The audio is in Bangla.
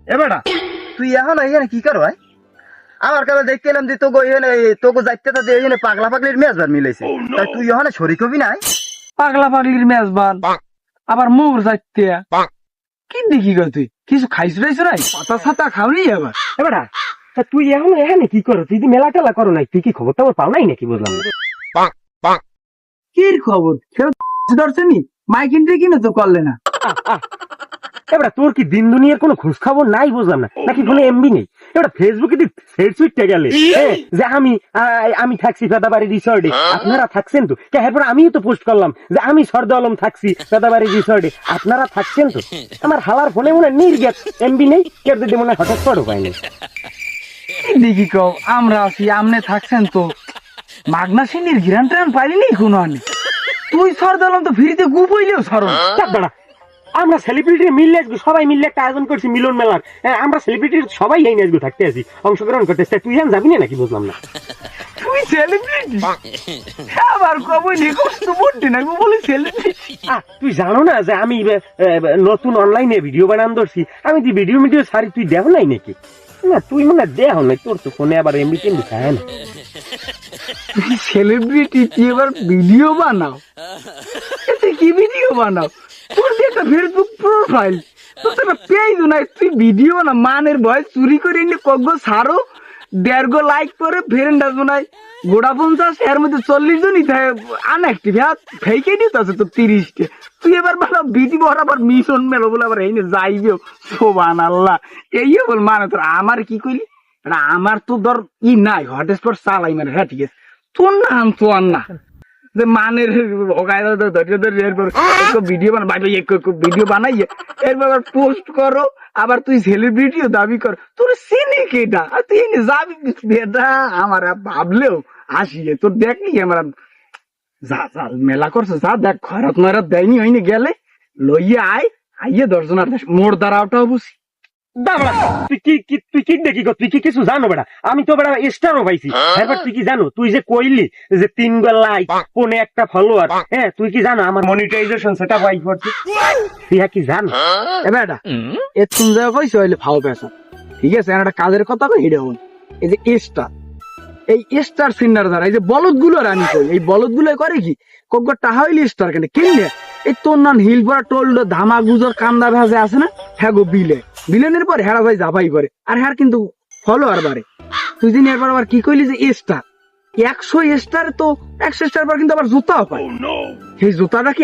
এবারে তুই এখন এখানে কি করো ভাই? আমার কাছে দেখতে এলাম যে তোকে এখানে তোকে যাইতে তাতে এখানে পাগলা পাগলির মেজবার মিলাইছে, তাই তুই এখানে শরিক হবি নাই? পাগলা পাগলির মেজবান আবার মোর যাইতে কি দেখি গো? তুই কিছু খাইছ রাইছো নাই? পাতা ছাতা খাওনি আবার? এবারে তুই এখন এখানে কি করো? তুই মেলা টেলা করো নাই, তুই কি খবর টবর পাও নাই নাকি? বুঝলাম না। কি খবর ধরছেনি মাইকিনটা কিনে তো করলে না? এবারে তোর কি দিন দুনিয়ার কোনো খোঁজ খবর নাই? বুঝলাম না, নাকি কোনো এমবি নেই? এবারে ফেসবুকে তুই সেট সুইটটা গেলে যে আমি থাকছি ফেদাবাড়ি রিসর্টে, আপনারা থাকছেন তো? এরপর আমিও তো পোস্ট করলাম যে আমি সর্দ আলম থাকছি ফেদাবাড়ি রিসর্টে, আপনারা থাকছেন তো? আমার হালার ফোনে মনে নির্গেট এমবি নেই, কেউ যদি মনে হয় হঠাৎ পড়ো পাইনি। দেখি কও আমরা আছি আমনে থাকছেন তো, মাগনা সিনির ঘিরান ট্রান পাইলি কোনো আনি। তুই সর দিলাম তো ফ্রিতে গু বইলেও সর দাঁড়া, আমরা সেলিব্রিটি মিললে সবাই মিললে একটা আয়োজন করছি মিলন মেলার। আমরা সেলিব্রিটি সবাই এই নাচগুলো থাকতে আছি, অংশগ্রহণ করতে। তুই এখন যাবি না নাকি? বুঝলাম না। তুই সেলিব্রিটি আবার কবই নি কষ্ট পড়তি না বলি সেলিব্রিটি। তুই জানো না যে আমি নতুন অনলাইনে ভিডিও বানান ধরছি? আমি তুই ভিডিও সারি, তুই দেখ নাই নাকি? না তুই মনে দেখ নাই, তোর তো ফোনে আবার এমবি টেমবি খায় না। তুই সেলিব্রিটি, তুই এবার ভিডিও বানাও? তুই কি ভিডিও বানাও? তোর যে একটা ফেসবুক প্রোফাইল, তোর তো একটা পেজ নাই, তুই ভিডিও বানা মানের ভয় চুরি করে এনে কগো সারো 1.5 লাইক করে ফেরেন্ডা শোনায় গোড়া 50, এর মধ্যে 40 জনই আনএক্টিভ। হ্যাঁ ফেকে দিতে আছে তো 30টা। তুই এবার বানাও ভিডিও আবার মিশন মেলো বলে আবার এই যাইবেও সোবান আল্লাহ এই বল মানে তোর আমার কি কইলি? আমার তো ধর নাই হটস্পট চালাই মানে। হ্যাঁ ঠিক আছে, তোর না তো আর না যে মানের ভিডিও ভিডিও বানাইয়ে এরপর পোস্ট করো, আবার তুই সেলিব্রিটিও দাবি কর। তোর চিনি কেটা আর তুই যাবি বেটা? আমার ভাবলেও আসিয়ে তোর দেখলি আমার যা যা মেলা করছে, যা দেখ খরাত মরাত দেয়নি হয়নি, গেলে লইয়ে আইয়ে 10 জনের মোর দ্বারাওটাও বুঝি। তুই কি কিছু জানো বেটা? আমি তো বেটা স্টারও পাইছি। এবার তুই কি জানো? তুই যে কইলি যে 3 লাইক 1 ফলোয়ার, হ্যাঁ তুই কি জানো আমার মনিটাইজেশন সেটা পাই করছে? তুই কি জানো? এবার এ তুমি যা কইছো হইলে ফাও পেছো। ঠিক আছে, একটা কাজের কথা কই হিডে হন। এই যে স্টার, এই স্টার সিনার দ্বারা এই যে বলদ গুলো রানি কই, এই বলদ গুলো করে কি কগ্গ টাহা হইলি স্টার কেন কিনলে এই তোর নান হিলপরা টোল্ড ধামা গুজর কান্দা ভেজে আছে না, হ্যাঁ গো বিলেনের পর হেরা ভাই জাফাই করে আর হ্যাঁ কিন্তু ফলোয়ার বাড়ে। তুই দিন এরপর আবার কি কইলি যে স্টার 100 স্টার, তো 100 স্টার পর কিন্তু আবার জুতাও পায়। সেই জুতাটা কি